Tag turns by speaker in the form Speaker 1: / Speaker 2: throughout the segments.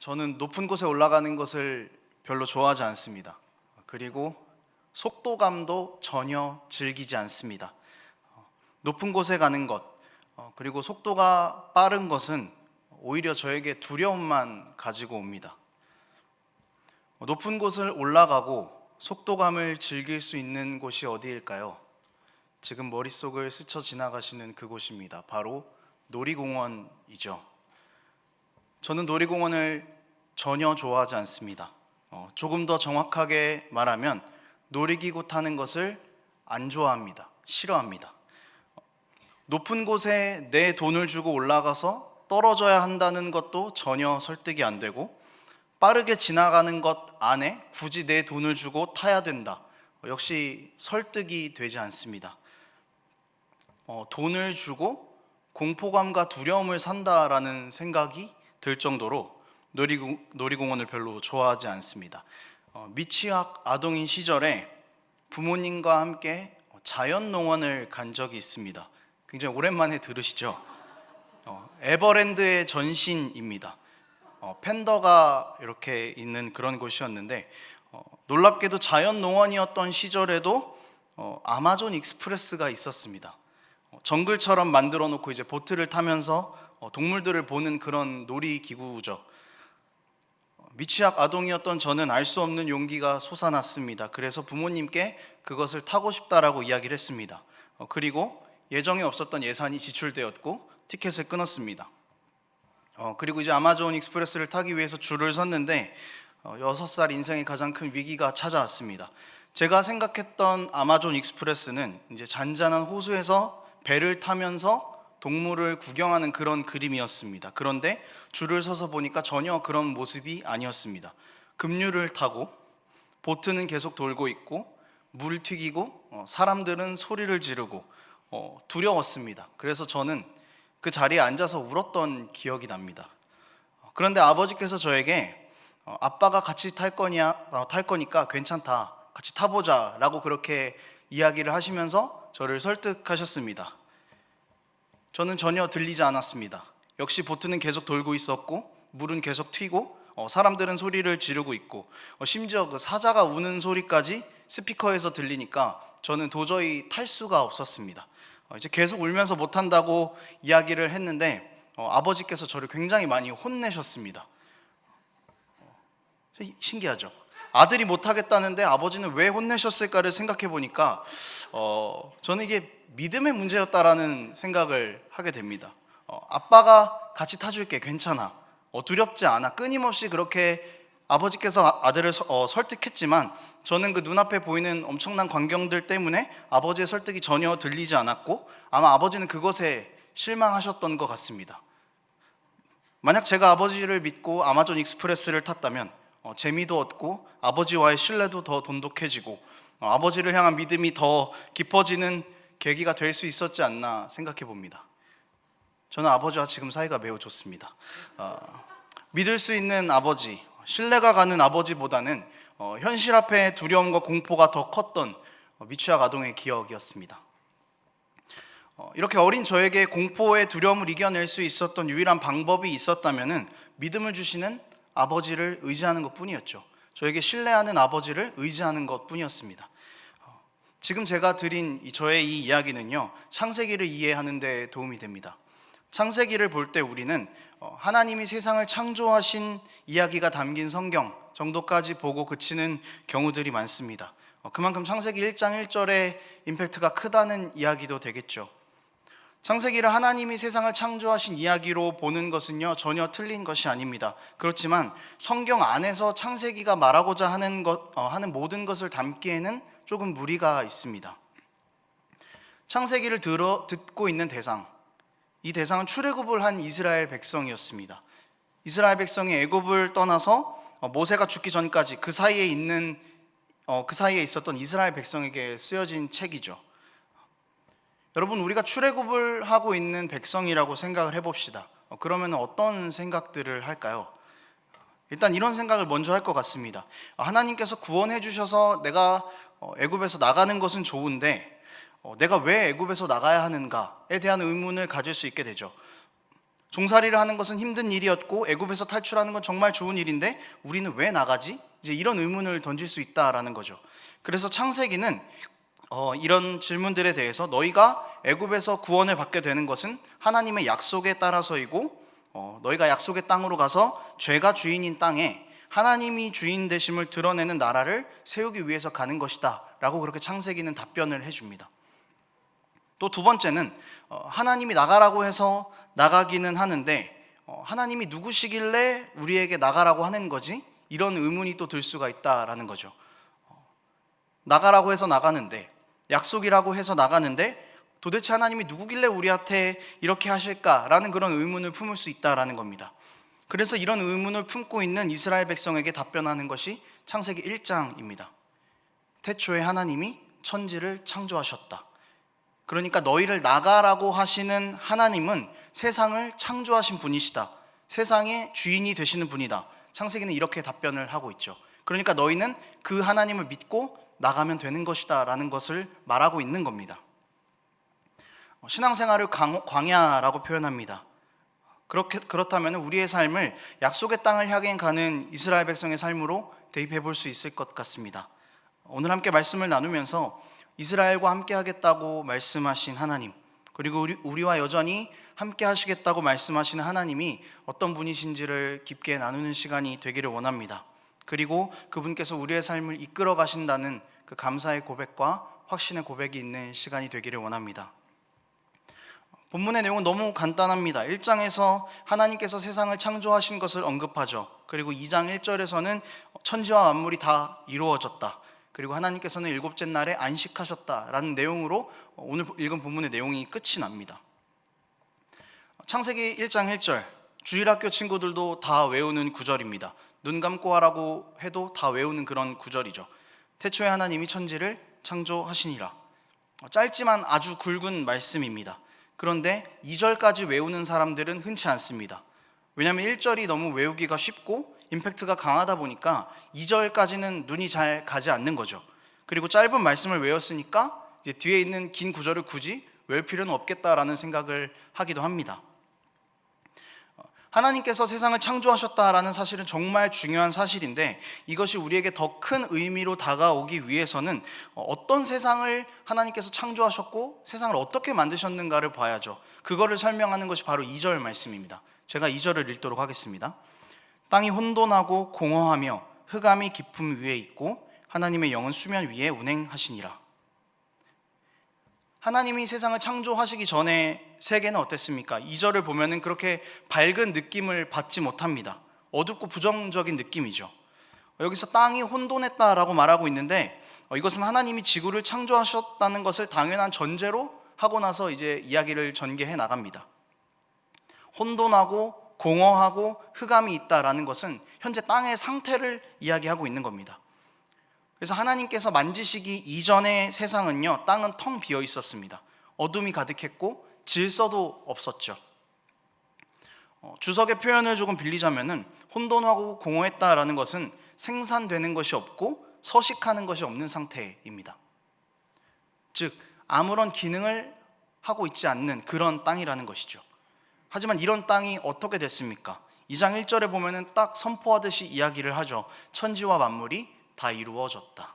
Speaker 1: 저는 높은 곳에 올라가는 것을 별로 좋아하지 않습니다. 그리고 속도감도 전혀 즐기지 않습니다. 높은 곳에 가는 것, 그리고 속도가 빠른 것은 오히려 저에게 두려움만 가지고 옵니다. 높은 곳을 올라가고 속도감을 즐길 수 있는 곳이 어디일까요? 지금 머릿속을 스쳐 지나가시는 그곳입니다. 바로 놀이공원이죠. 저는 놀이공원을 전혀 좋아하지 않습니다. 조금 더 정확하게 말하면 놀이기구 타는 것을 안 좋아합니다. 싫어합니다. 높은 곳에 내 돈을 주고 올라가서 떨어져야 한다는 것도 전혀 설득이 안 되고, 빠르게 지나가는 것 안에 굳이 내 돈을 주고 타야 된다. 역시 설득이 되지 않습니다. 돈을 주고 공포감과 두려움을 산다라는 생각이 들 정도로 놀이공원을 별로 좋아하지 않습니다. 미취학 아동인 시절에 부모님과 함께 자연농원을 간 적이 있습니다. 굉장히 오랜만에 들으시죠? 에버랜드의 전신입니다. 팬더가 이렇게 있는 그런 곳이었는데, 놀랍게도 자연농원이었던 시절에도 아마존 익스프레스가 있었습니다. 정글처럼 만들어 놓고 이제 보트를 타면서 동물들을 보는 그런 놀이기구죠. 미취학 아동이었던 저는 알 수 없는 용기가 솟아났습니다. 그래서 부모님께 그것을 타고 싶다라고 이야기를 했습니다. 그리고 예정에 없었던 예산이 지출되었고 티켓을 끊었습니다. 그리고 이제 아마존 익스프레스를 타기 위해서 줄을 섰는데 6살 인생의 가장 큰 위기가 찾아왔습니다. 제가 생각했던 아마존 익스프레스는 이제 잔잔한 호수에서 배를 타면서 동물을 구경하는 그런 그림이었습니다. 그런데 줄을 서서 보니까 전혀 그런 모습이 아니었습니다. 급류를 타고 보트는 계속 돌고 있고 물을 튀기고 사람들은 소리를 지르고 두려웠습니다. 그래서 저는 그 자리에 앉아서 울었던 기억이 납니다. 그런데 아버지께서 저에게 아빠가 같이 탈 거니까 괜찮다, 같이 타보자 라고 그렇게 이야기를 하시면서 저를 설득하셨습니다. 저는 전혀 들리지 않았습니다. 역시 보트는 계속 돌고 있었고 물은 계속 튀고 사람들은 소리를 지르고 있고 심지어 그 사자가 우는 소리까지 스피커에서 들리니까 저는 도저히 탈 수가 없었습니다. 이제 계속 울면서 못 한다고 이야기를 했는데 아버지께서 저를 굉장히 많이 혼내셨습니다. 신기하죠? 아들이 못하겠다는데 아버지는 왜 혼내셨을까를 생각해 보니까 저는 이게 믿음의 문제였다라는 생각을 하게 됩니다. 아빠가 같이 타줄게, 괜찮아, 두렵지 않아, 끊임없이 그렇게 아버지께서 아들을 설득했지만 저는 그 눈앞에 보이는 엄청난 광경들 때문에 아버지의 설득이 전혀 들리지 않았고 아마 아버지는 그것에 실망하셨던 것 같습니다. 만약 제가 아버지를 믿고 아마존 익스프레스를 탔다면 재미도 얻고 아버지와의 신뢰도 더 돈독해지고 아버지를 향한 믿음이 더 깊어지는 계기가 될 수 있었지 않나 생각해 봅니다. 저는 아버지와 지금 사이가 매우 좋습니다. 믿을 수 있는 아버지, 신뢰가 가는 아버지보다는 현실 앞에 두려움과 공포가 더 컸던 미취학 아동의 기억이었습니다. 이렇게 어린 저에게 공포의 두려움을 이겨낼 수 있었던 유일한 방법이 있었다면 믿음을 주시는 아버지를 의지하는 것뿐이었죠. 저에게 신뢰하는 아버지를 의지하는 것뿐이었습니다. 지금 제가 드린 저의 이 이야기는요, 창세기를 이해하는 데 도움이 됩니다. 창세기를 볼 때 우리는 하나님이 세상을 창조하신 이야기가 담긴 성경 정도까지 보고 그치는 경우들이 많습니다. 그만큼 창세기 1장 1절의 임팩트가 크다는 이야기도 되겠죠. 창세기를 하나님이 세상을 창조하신 이야기로 보는 것은요, 전혀 틀린 것이 아닙니다. 그렇지만 성경 안에서 창세기가 말하고자 하는 모든 것을 담기에는 조금 무리가 있습니다. 창세기를 듣고 있는 대상, 이 대상은 출애굽을 한 이스라엘 백성이었습니다. 이스라엘 백성이 애굽을 떠나서 모세가 죽기 전까지 그 사이에 있었던 이스라엘 백성에게 쓰여진 책이죠. 여러분, 우리가 출애굽을 하고 있는 백성이라고 생각을 해봅시다. 그러면 어떤 생각들을 할까요? 일단 이런 생각을 먼저 할 것 같습니다. 하나님께서 구원해 주셔서 내가 애굽에서 나가는 것은 좋은데 내가 왜 애굽에서 나가야 하는가에 대한 의문을 가질 수 있게 되죠. 종살이를 하는 것은 힘든 일이었고 애굽에서 탈출하는 건 정말 좋은 일인데 우리는 왜 나가지? 이제 이런 의문을 던질 수 있다라는 거죠. 그래서 창세기는 이런 질문들에 대해서 너희가 애굽에서 구원을 받게 되는 것은 하나님의 약속에 따라서이고 너희가 약속의 땅으로 가서 죄가 주인인 땅에 하나님이 주인 되심을 드러내는 나라를 세우기 위해서 가는 것이다 라고 그렇게 창세기는 답변을 해줍니다. 또 두 번째는 하나님이 나가라고 해서 나가기는 하는데 하나님이 누구시길래 우리에게 나가라고 하는 거지? 이런 의문이 또 들 수가 있다라는 거죠. 나가라고 해서 나가는데, 약속이라고 해서 나가는데 도대체 하나님이 누구길래 우리한테 이렇게 하실까라는 그런 의문을 품을 수 있다라는 겁니다. 그래서 이런 의문을 품고 있는 이스라엘 백성에게 답변하는 것이 창세기 1장입니다. 태초에 하나님이 천지를 창조하셨다. 그러니까 너희를 나가라고 하시는 하나님은 세상을 창조하신 분이시다. 세상의 주인이 되시는 분이다. 창세기는 이렇게 답변을 하고 있죠. 그러니까 너희는 그 하나님을 믿고 나가면 되는 것이다 라는 것을 말하고 있는 겁니다. 신앙생활을 광야라고 표현합니다. 그렇다면 우리의 삶을 약속의 땅을 향해 가는 이스라엘 백성의 삶으로 대입해 볼 수 있을 것 같습니다. 오늘 함께 말씀을 나누면서 이스라엘과 함께 하겠다고 말씀하신 하나님, 그리고 우리와 여전히 함께 하시겠다고 말씀하시는 하나님이 어떤 분이신지를 깊게 나누는 시간이 되기를 원합니다. 그리고 그분께서 우리의 삶을 이끌어 가신다는 그 감사의 고백과 확신의 고백이 있는 시간이 되기를 원합니다. 본문의 내용은 너무 간단합니다. 1장에서 하나님께서 세상을 창조하신 것을 언급하죠. 그리고 2장 1절에서는 천지와 만물이 다 이루어졌다. 그리고 하나님께서는 일곱째 날에 안식하셨다라는 내용으로 오늘 읽은 본문의 내용이 끝이 납니다. 창세기 1장 1절, 주일학교 친구들도 다 외우는 구절입니다. 눈 감고 하라고 해도 다 외우는 그런 구절이죠. 태초에 하나님이 천지를 창조하시니라. 짧지만 아주 굵은 말씀입니다. 그런데 2절까지 외우는 사람들은 흔치 않습니다. 왜냐하면 1절이 너무 외우기가 쉽고 임팩트가 강하다 보니까 2절까지는 눈이 잘 가지 않는 거죠. 그리고 짧은 말씀을 외웠으니까 이제 뒤에 있는 긴 구절을 굳이 외울 필요는 없겠다라는 생각을 하기도 합니다. 하나님께서 세상을 창조하셨다라는 사실은 정말 중요한 사실인데 이것이 우리에게 더 큰 의미로 다가오기 위해서는 어떤 세상을 하나님께서 창조하셨고 세상을 어떻게 만드셨는가를 봐야죠. 그거를 설명하는 것이 바로 2절 말씀입니다. 제가 2절을 읽도록 하겠습니다. 땅이 혼돈하고 공허하며 흑암이 깊음 위에 있고 하나님의 영은 수면 위에 운행하시니라. 하나님이 세상을 창조하시기 전에 세계는 어땠습니까? 2절을 보면은 그렇게 밝은 느낌을 받지 못합니다. 어둡고 부정적인 느낌이죠. 여기서 땅이 혼돈했다라고 말하고 있는데 이것은 하나님이 지구를 창조하셨다는 것을 당연한 전제로 하고 나서 이제 이야기를 전개해 나갑니다. 혼돈하고 공허하고 흑암이 있다라는 것은 현재 땅의 상태를 이야기하고 있는 겁니다. 그래서 하나님께서 만지시기 이전의 세상은요, 땅은 텅 비어 있었습니다. 어둠이 가득했고 질서도 없었죠. 주석의 표현을 조금 빌리자면은 혼돈하고 공허했다라는 것은 생산되는 것이 없고 서식하는 것이 없는 상태입니다. 즉 아무런 기능을 하고 있지 않는 그런 땅이라는 것이죠. 하지만 이런 땅이 어떻게 됐습니까? 2장 1절에 보면은 딱 선포하듯이 이야기를 하죠. 천지와 만물이 다 이루어졌다.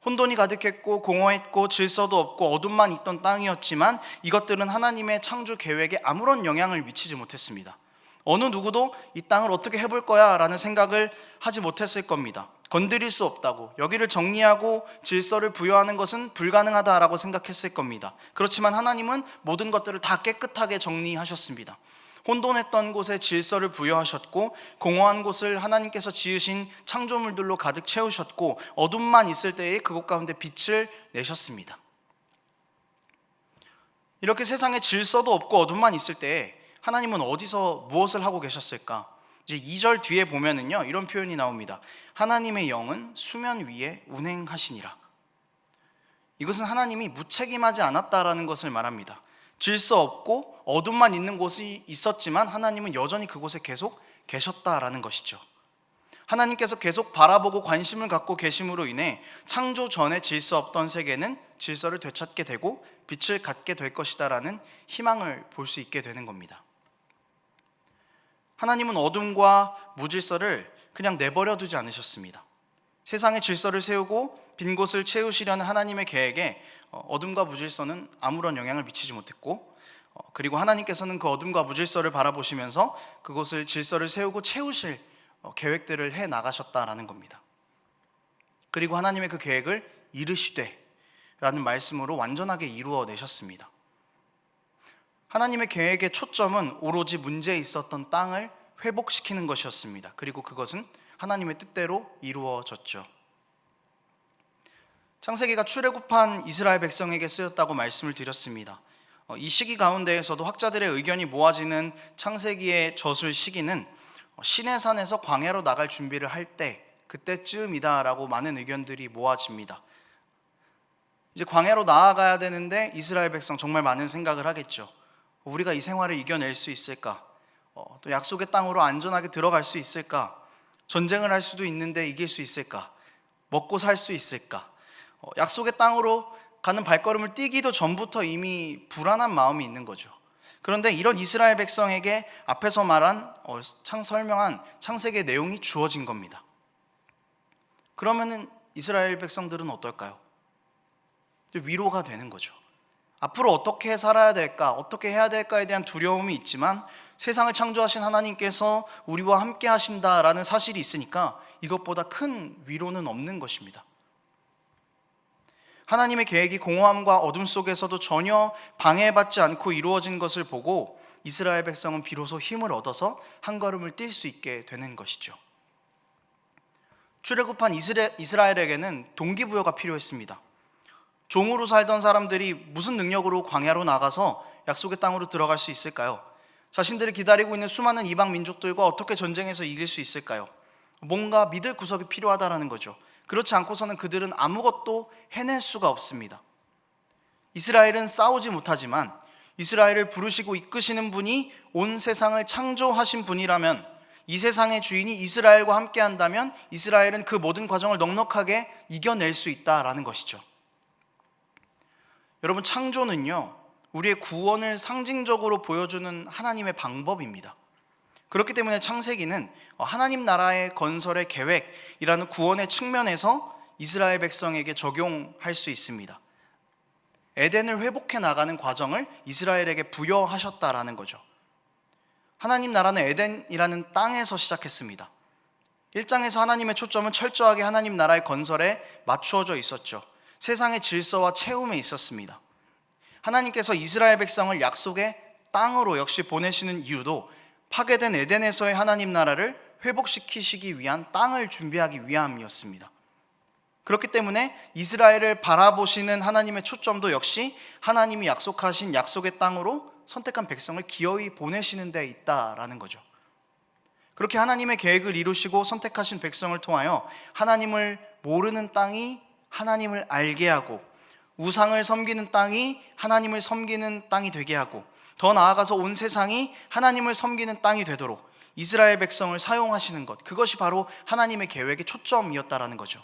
Speaker 1: 혼돈이 가득했고 공허했고 질서도 없고 어둠만 있던 땅이었지만 이것들은 하나님의 창조 계획에 아무런 영향을 미치지 못했습니다. 어느 누구도 이 땅을 어떻게 해볼 거야 라는 생각을 하지 못했을 겁니다. 건드릴 수 없다고, 여기를 정리하고 질서를 부여하는 것은 불가능하다라고 생각했을 겁니다. 그렇지만 하나님은 모든 것들을 다 깨끗하게 정리하셨습니다. 혼돈했던 곳에 질서를 부여하셨고 공허한 곳을 하나님께서 지으신 창조물들로 가득 채우셨고 어둠만 있을 때에 그곳 가운데 빛을 내셨습니다. 이렇게 세상에 질서도 없고 어둠만 있을 때에 하나님은 어디서 무엇을 하고 계셨을까? 이제 2절 뒤에 보면은요, 이런 표현이 나옵니다. 하나님의 영은 수면 위에 운행하시니라. 이것은 하나님이 무책임하지 않았다라는 것을 말합니다. 질서 없고 어둠만 있는 곳이 있었지만 하나님은 여전히 그곳에 계속 계셨다라는 것이죠. 하나님께서 계속 바라보고 관심을 갖고 계심으로 인해 창조 전에 질서 없던 세계는 질서를 되찾게 되고 빛을 갖게 될 것이다라는 희망을 볼 수 있게 되는 겁니다. 하나님은 어둠과 무질서를 그냥 내버려 두지 않으셨습니다. 세상의 질서를 세우고 빈 곳을 채우시려는 하나님의 계획에 어둠과 무질서는 아무런 영향을 미치지 못했고, 그리고 하나님께서는 그 어둠과 무질서를 바라보시면서 그곳을 질서를 세우고 채우실 계획들을 해 나가셨다라는 겁니다. 그리고 하나님의 그 계획을 이르시되 라는 말씀으로 완전하게 이루어내셨습니다. 하나님의 계획의 초점은 오로지 문제에 있었던 땅을 회복시키는 것이었습니다. 그리고 그것은 하나님의 뜻대로 이루어졌죠. 창세기가 출애굽한 이스라엘 백성에게 쓰였다고 말씀을 드렸습니다. 이 시기 가운데에서도 학자들의 의견이 모아지는 창세기의 저술 시기는 시내산에서 광야로 나갈 준비를 할 때, 그때쯤이다라고 많은 의견들이 모아집니다. 이제 광야로 나아가야 되는데 이스라엘 백성 정말 많은 생각을 하겠죠. 우리가 이 생활을 이겨낼 수 있을까? 또 약속의 땅으로 안전하게 들어갈 수 있을까? 전쟁을 할 수도 있는데 이길 수 있을까? 먹고 살 수 있을까? 약속의 땅으로 가는 발걸음을 띄기도 전부터 이미 불안한 마음이 있는 거죠. 그런데 이런 이스라엘 백성에게 앞에서 말한 설명한 창세기의 내용이 주어진 겁니다. 그러면은 이스라엘 백성들은 어떨까요? 위로가 되는 거죠. 앞으로 어떻게 살아야 될까, 어떻게 해야 될까에 대한 두려움이 있지만 세상을 창조하신 하나님께서 우리와 함께 하신다라는 사실이 있으니까 이것보다 큰 위로는 없는 것입니다. 하나님의 계획이 공허함과 어둠 속에서도 전혀 방해받지 않고 이루어진 것을 보고 이스라엘 백성은 비로소 힘을 얻어서 한 걸음을 뛸 수 있게 되는 것이죠. 출애굽한 이스라엘에게는 동기부여가 필요했습니다. 종으로 살던 사람들이 무슨 능력으로 광야로 나가서 약속의 땅으로 들어갈 수 있을까요? 자신들이 기다리고 있는 수많은 이방 민족들과 어떻게 전쟁에서 이길 수 있을까요? 뭔가 믿을 구석이 필요하다라는 거죠. 그렇지 않고서는 그들은 아무것도 해낼 수가 없습니다. 이스라엘은 싸우지 못하지만 이스라엘을 부르시고 이끄시는 분이 온 세상을 창조하신 분이라면, 이 세상의 주인이 이스라엘과 함께 한다면 이스라엘은 그 모든 과정을 넉넉하게 이겨낼 수 있다라는 것이죠. 여러분, 창조는요, 우리의 구원을 상징적으로 보여주는 하나님의 방법입니다. 그렇기 때문에 창세기는 하나님 나라의 건설의 계획이라는 구원의 측면에서 이스라엘 백성에게 적용할 수 있습니다. 에덴을 회복해 나가는 과정을 이스라엘에게 부여하셨다라는 거죠. 하나님 나라는 에덴이라는 땅에서 시작했습니다. 1장에서 하나님의 초점은 철저하게 하나님 나라의 건설에 맞추어져 있었죠. 세상의 질서와 채움에 있었습니다. 하나님께서 이스라엘 백성을 약속의 땅으로 역시 보내시는 이유도 파괴된 에덴에서의 하나님 나라를 회복시키시기 위한 땅을 준비하기 위함이었습니다. 그렇기 때문에 이스라엘을 바라보시는 하나님의 초점도 역시 하나님이 약속하신 약속의 땅으로 선택한 백성을 기어이 보내시는 데 있다라는 거죠. 그렇게 하나님의 계획을 이루시고 선택하신 백성을 통하여 하나님을 모르는 땅이 하나님을 알게 하고, 우상을 섬기는 땅이 하나님을 섬기는 땅이 되게 하고, 더 나아가서 온 세상이 하나님을 섬기는 땅이 되도록 이스라엘 백성을 사용하시는 것, 그것이 바로 하나님의 계획의 초점이었다라는 거죠.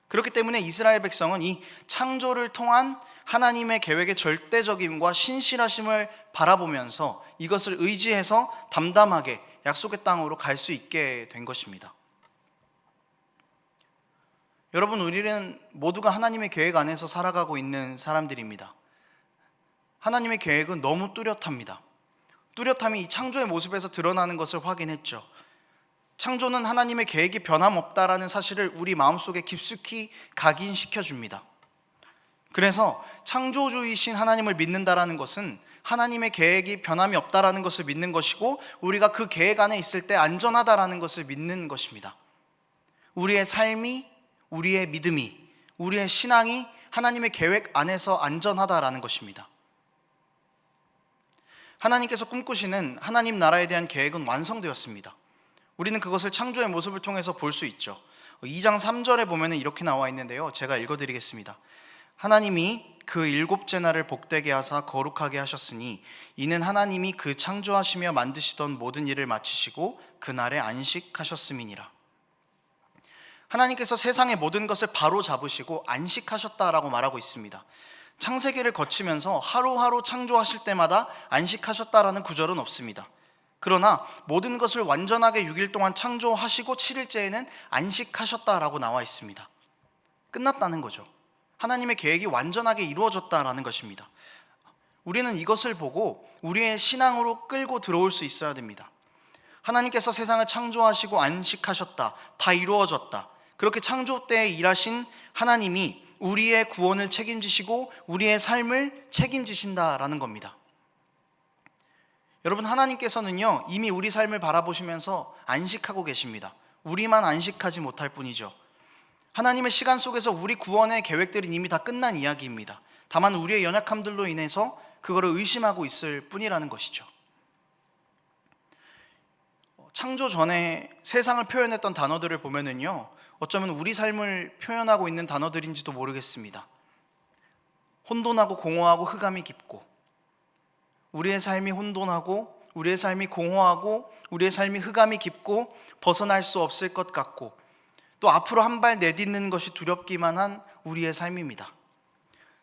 Speaker 1: 그렇기 때문에 이스라엘 백성은 이 창조를 통한 하나님의 계획의 절대적임과 신실하심을 바라보면서 이것을 의지해서 담담하게 약속의 땅으로 갈 수 있게 된 것입니다. 여러분, 우리는 모두가 하나님의 계획 안에서 살아가고 있는 사람들입니다. 하나님의 계획은 너무 뚜렷합니다. 뚜렷함이 이 창조의 모습에서 드러나는 것을 확인했죠. 창조는 하나님의 계획이 변함없다라는 사실을 우리 마음속에 깊숙이 각인시켜줍니다. 그래서 창조주이신 하나님을 믿는다라는 것은 하나님의 계획이 변함이 없다라는 것을 믿는 것이고, 우리가 그 계획 안에 있을 때 안전하다라는 것을 믿는 것입니다. 우리의 삶이, 우리의 믿음이, 우리의 신앙이 하나님의 계획 안에서 안전하다라는 것입니다. 하나님께서 꿈꾸시는 하나님 나라에 대한 계획은 완성되었습니다. 우리는 그것을 창조의 모습을 통해서 볼 수 있죠. 2장 3절에 보면 이렇게 나와 있는데요, 제가 읽어드리겠습니다. 하나님이 그 일곱째 날을 복되게 하사 거룩하게 하셨으니 이는 하나님이 그 창조하시며 만드시던 모든 일을 마치시고 그날에 안식하셨음이니라. 하나님께서 세상의 모든 것을 바로 잡으시고 안식하셨다라고 말하고 있습니다. 창세기를 거치면서 하루하루 창조하실 때마다 안식하셨다라는 구절은 없습니다. 그러나 모든 것을 완전하게 6일 동안 창조하시고 7일째에는 안식하셨다라고 나와 있습니다. 끝났다는 거죠. 하나님의 계획이 완전하게 이루어졌다라는 것입니다. 우리는 이것을 보고 우리의 신앙으로 끌고 들어올 수 있어야 됩니다. 하나님께서 세상을 창조하시고 안식하셨다. 다 이루어졌다. 그렇게 창조 때에 일하신 하나님이 우리의 구원을 책임지시고 우리의 삶을 책임지신다라는 겁니다. 여러분, 하나님께서는요 이미 우리 삶을 바라보시면서 안식하고 계십니다. 우리만 안식하지 못할 뿐이죠. 하나님의 시간 속에서 우리 구원의 계획들은 이미 다 끝난 이야기입니다. 다만 우리의 연약함들로 인해서 그거를 의심하고 있을 뿐이라는 것이죠. 창조 전에 세상을 표현했던 단어들을 보면은요 어쩌면 우리 삶을 표현하고 있는 단어들인지도 모르겠습니다. 혼돈하고 공허하고 흑암이 깊고, 우리의 삶이 혼돈하고 우리의 삶이 공허하고 우리의 삶이 흑암이 깊고 벗어날 수 없을 것 같고 또 앞으로 한 발 내딛는 것이 두렵기만 한 우리의 삶입니다.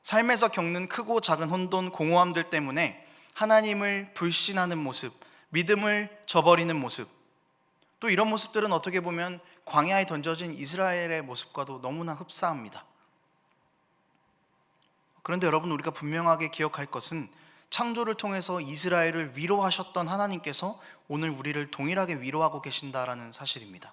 Speaker 1: 삶에서 겪는 크고 작은 혼돈, 공허함들 때문에 하나님을 불신하는 모습, 믿음을 저버리는 모습, 또 이런 모습들은 어떻게 보면 광야에 던져진 이스라엘의 모습과도 너무나 흡사합니다. 그런데 여러분, 우리가 분명하게 기억할 것은 창조를 통해서 이스라엘을 위로하셨던 하나님께서 오늘 우리를 동일하게 위로하고 계신다라는 사실입니다.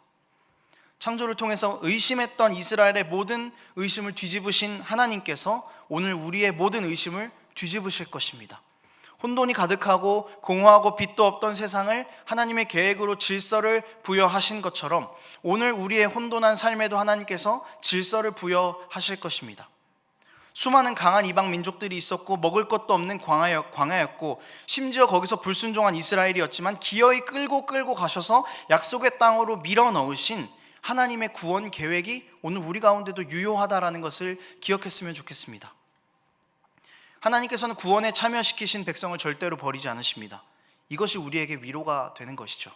Speaker 1: 창조를 통해서 의심했던 이스라엘의 모든 의심을 뒤집으신 하나님께서 오늘 우리의 모든 의심을 뒤집으실 것입니다. 혼돈이 가득하고 공허하고 빛도 없던 세상을 하나님의 계획으로 질서를 부여하신 것처럼 오늘 우리의 혼돈한 삶에도 하나님께서 질서를 부여하실 것입니다. 수많은 강한 이방 민족들이 있었고 먹을 것도 없는 광야였고 심지어 거기서 불순종한 이스라엘이었지만 기어이 끌고 가셔서 약속의 땅으로 밀어넣으신 하나님의 구원 계획이 오늘 우리 가운데도 유효하다라는 것을 기억했으면 좋겠습니다. 하나님께서는 구원에 참여시키신 백성을 절대로 버리지 않으십니다. 이것이 우리에게 위로가 되는 것이죠.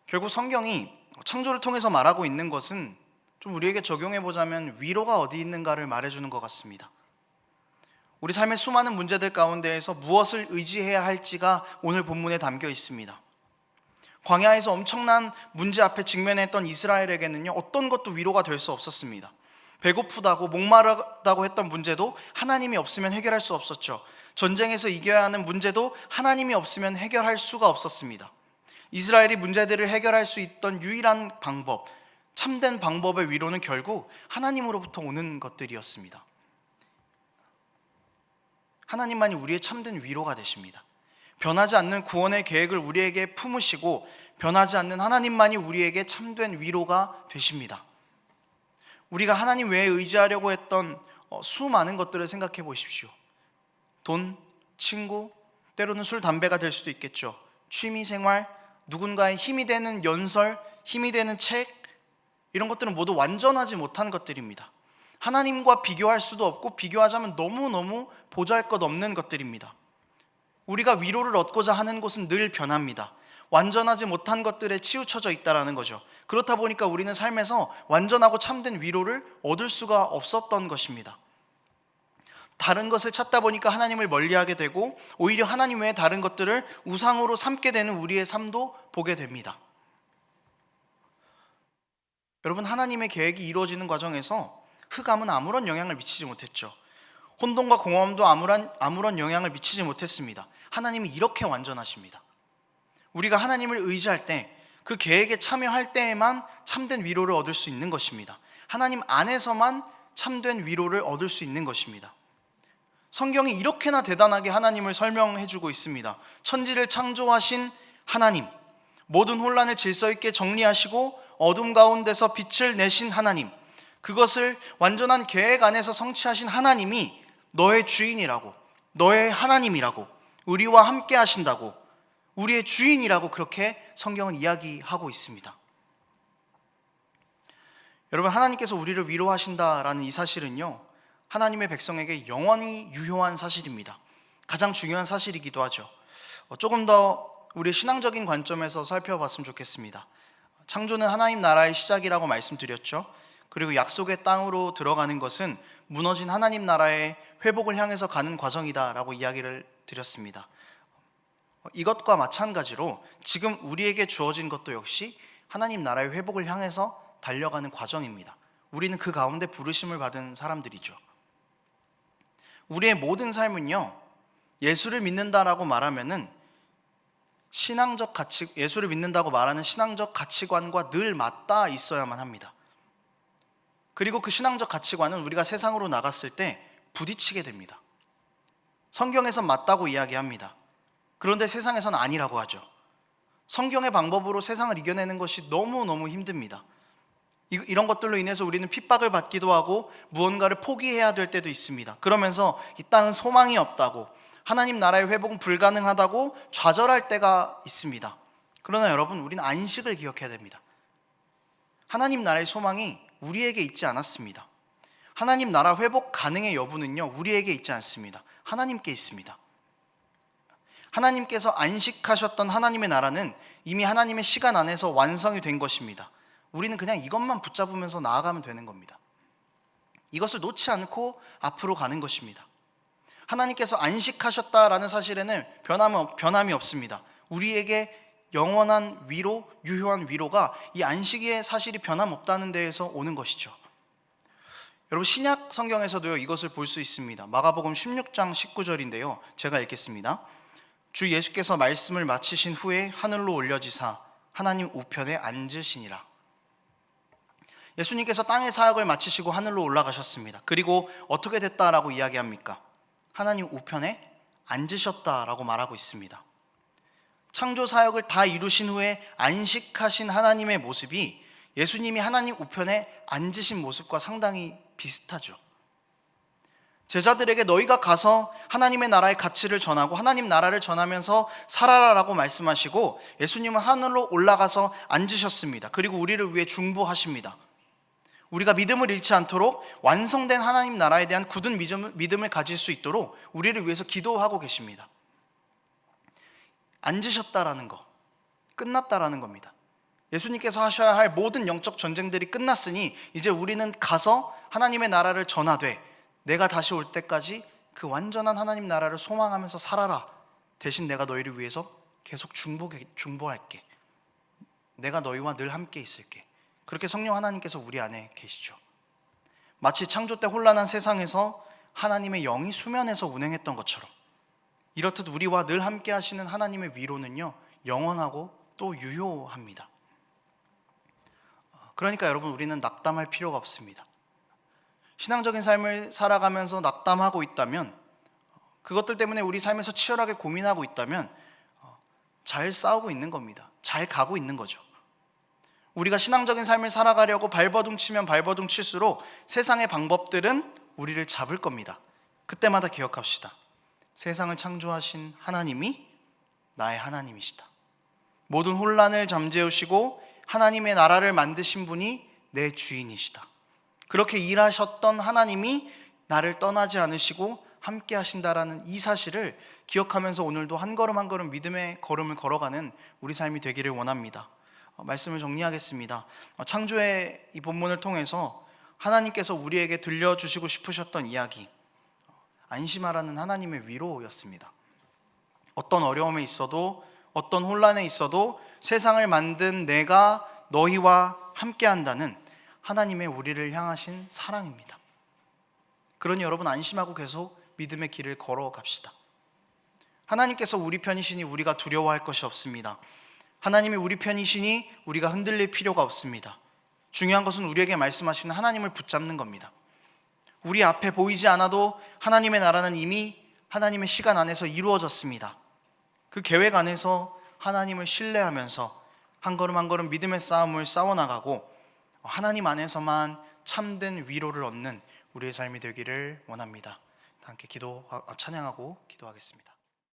Speaker 1: 결국 성경이 창조를 통해서 말하고 있는 것은 좀 우리에게 적용해보자면 위로가 어디 있는가를 말해주는 것 같습니다. 우리 삶의 수많은 문제들 가운데에서 무엇을 의지해야 할지가 오늘 본문에 담겨 있습니다. 광야에서 엄청난 문제 앞에 직면했던 이스라엘에게는요 어떤 것도 위로가 될 수 없었습니다. 배고프다고 목마르다고 했던 문제도 하나님이 없으면 해결할 수 없었죠. 전쟁에서 이겨야 하는 문제도 하나님이 없으면 해결할 수가 없었습니다. 이스라엘이 문제들을 해결할 수 있던 유일한 방법, 참된 방법의 위로는 결국 하나님으로부터 오는 것들이었습니다. 하나님만이 우리의 참된 위로가 되십니다. 변하지 않는 구원의 계획을 우리에게 품으시고 변하지 않는 하나님만이 우리에게 참된 위로가 되십니다. 우리가 하나님 외에 의지하려고 했던 수많은 것들을 생각해 보십시오. 돈, 친구, 때로는 술, 담배가 될 수도 있겠죠. 취미생활, 누군가의 힘이 되는 연설, 힘이 되는 책, 이런 것들은 모두 완전하지 못한 것들입니다. 하나님과 비교할 수도 없고 비교하자면 너무너무 보잘것없는 것들입니다. 우리가 위로를 얻고자 하는 곳은 늘 변합니다. 완전하지 못한 것들에 치우쳐져 있다는 거죠. 그렇다 보니까 우리는 삶에서 완전하고 참된 위로를 얻을 수가 없었던 것입니다. 다른 것을 찾다 보니까 하나님을 멀리하게 되고 오히려 하나님 외에 다른 것들을 우상으로 삼게 되는 우리의 삶도 보게 됩니다. 여러분, 하나님의 계획이 이루어지는 과정에서 흑암은 아무런 영향을 미치지 못했죠. 혼돈과 공허함도 아무런 영향을 미치지 못했습니다. 하나님이 이렇게 완전하십니다. 우리가 하나님을 의지할 때, 그 계획에 참여할 때에만 참된 위로를 얻을 수 있는 것입니다. 하나님 안에서만 참된 위로를 얻을 수 있는 것입니다. 성경이 이렇게나 대단하게 하나님을 설명해주고 있습니다. 천지를 창조하신 하나님, 모든 혼란을 질서 있게 정리하시고 어둠 가운데서 빛을 내신 하나님, 그것을 완전한 계획 안에서 성취하신 하나님이 너의 주인이라고, 너의 하나님이라고, 우리와 함께 하신다고, 우리의 주인이라고 그렇게 성경은 이야기하고 있습니다. 여러분, 하나님께서 우리를 위로하신다라는 이 사실은요, 하나님의 백성에게 영원히 유효한 사실입니다. 가장 중요한 사실이기도 하죠. 조금 더 우리 신앙적인 관점에서 살펴봤으면 좋겠습니다. 창조는 하나님 나라의 시작이라고 말씀드렸죠. 그리고 약속의 땅으로 들어가는 것은 무너진 하나님 나라의 회복을 향해서 가는 과정이다라고 이야기를 드렸습니다. 이것과 마찬가지로 지금 우리에게 주어진 것도 역시 하나님 나라의 회복을 향해서 달려가는 과정입니다. 우리는 그 가운데 부르심을 받은 사람들이죠. 우리의 모든 삶은요, 예수를 믿는다라고 말하면은 예수를 믿는다고 말하는 신앙적 가치관과 늘 맞닿아 있어야만 합니다. 그리고 그 신앙적 가치관은 우리가 세상으로 나갔을 때 부딪히게 됩니다. 성경에선 맞다고 이야기합니다. 그런데 세상에선 아니라고 하죠. 성경의 방법으로 세상을 이겨내는 것이 너무너무 힘듭니다. 이런 것들로 인해서 우리는 핍박을 받기도 하고 무언가를 포기해야 될 때도 있습니다. 그러면서 이 땅은 소망이 없다고, 하나님 나라의 회복은 불가능하다고 좌절할 때가 있습니다. 그러나 여러분, 우리는 안식을 기억해야 됩니다. 하나님 나라의 소망이 우리에게 있지 않았습니다. 하나님 나라 회복 가능의 여부는요, 우리에게 있지 않습니다. 하나님께 있습니다. 하나님께서 안식하셨던 하나님의 나라는 이미 하나님의 시간 안에서 완성이 된 것입니다. 우리는 그냥 이것만 붙잡으면서 나아가면 되는 겁니다. 이것을 놓지 않고 앞으로 가는 것입니다. 하나님께서 안식하셨다라는 사실에는 변함이 없습니다. 우리에게 영원한 위로, 유효한 위로가 이 안식의 사실이 변함없다는 데에서 오는 것이죠. 여러분, 신약 성경에서도요, 이것을 볼 수 있습니다. 마가복음 16장 19절인데요, 제가 읽겠습니다. 주 예수께서 말씀을 마치신 후에 하늘로 올려지사 하나님 우편에 앉으시니라. 예수님께서 땅의 사역을 마치시고 하늘로 올라가셨습니다. 그리고 어떻게 됐다라고 이야기합니까? 하나님 우편에 앉으셨다라고 말하고 있습니다. 창조 사역을 다 이루신 후에 안식하신 하나님의 모습이 예수님이 하나님 우편에 앉으신 모습과 상당히 비슷하죠. 제자들에게 너희가 가서 하나님의 나라의 가치를 전하고 하나님 나라를 전하면서 살아라라고 말씀하시고 예수님은 하늘로 올라가서 앉으셨습니다. 그리고 우리를 위해 중보하십니다. 우리가 믿음을 잃지 않도록 완성된 하나님 나라에 대한 굳은 믿음을 가질 수 있도록 우리를 위해서 기도하고 계십니다. 앉으셨다라는 거, 끝났다라는 겁니다. 예수님께서 하셔야 할 모든 영적 전쟁들이 끝났으니 이제 우리는 가서 하나님의 나라를 전하되 내가 다시 올 때까지 그 완전한 하나님 나라를 소망하면서 살아라. 대신 내가 너희를 위해서 계속 중보할게. 내가 너희와 늘 함께 있을게. 그렇게 성령 하나님께서 우리 안에 계시죠. 마치 창조 때 혼란한 세상에서 하나님의 영이 수면에서 운행했던 것처럼 이렇듯 우리와 늘 함께 하시는 하나님의 위로는요, 영원하고 또 유효합니다. 그러니까 여러분, 우리는 낙담할 필요가 없습니다. 신앙적인 삶을 살아가면서 낙담하고 있다면, 그것들 때문에 우리 삶에서 치열하게 고민하고 있다면 잘 싸우고 있는 겁니다. 잘 가고 있는 거죠. 우리가 신앙적인 삶을 살아가려고 발버둥 치면 발버둥 칠수록 세상의 방법들은 우리를 잡을 겁니다. 그때마다 기억합시다. 세상을 창조하신 하나님이 나의 하나님이시다. 모든 혼란을 잠재우시고 하나님의 나라를 만드신 분이 내 주인이시다. 그렇게 일하셨던 하나님이 나를 떠나지 않으시고 함께 하신다라는 이 사실을 기억하면서 오늘도 한 걸음 한 걸음 믿음의 걸음을 걸어가는 우리 삶이 되기를 원합니다. 말씀을 정리하겠습니다. 창조의 이 본문을 통해서 하나님께서 우리에게 들려주시고 싶으셨던 이야기, 안심하라는 하나님의 위로였습니다. 어떤 어려움에 있어도, 어떤 혼란에 있어도 세상을 만든 내가 너희와 함께한다는 하나님의 우리를 향하신 사랑입니다. 그러니 여러분, 안심하고 계속 믿음의 길을 걸어갑시다. 하나님께서 우리 편이시니 우리가 두려워할 것이 없습니다. 하나님이 우리 편이시니 우리가 흔들릴 필요가 없습니다. 중요한 것은 우리에게 말씀하시는 하나님을 붙잡는 겁니다. 우리 앞에 보이지 않아도 하나님의 나라는 이미 하나님의 시간 안에서 이루어졌습니다. 그 계획 안에서 하나님을 신뢰하면서 한 걸음 한 걸음 믿음의 싸움을 싸워나가고 하나님 안에서만 참된 위로를 얻는 우리의 삶이 되기를 원합니다. 함께 찬양하고 기도하겠습니다.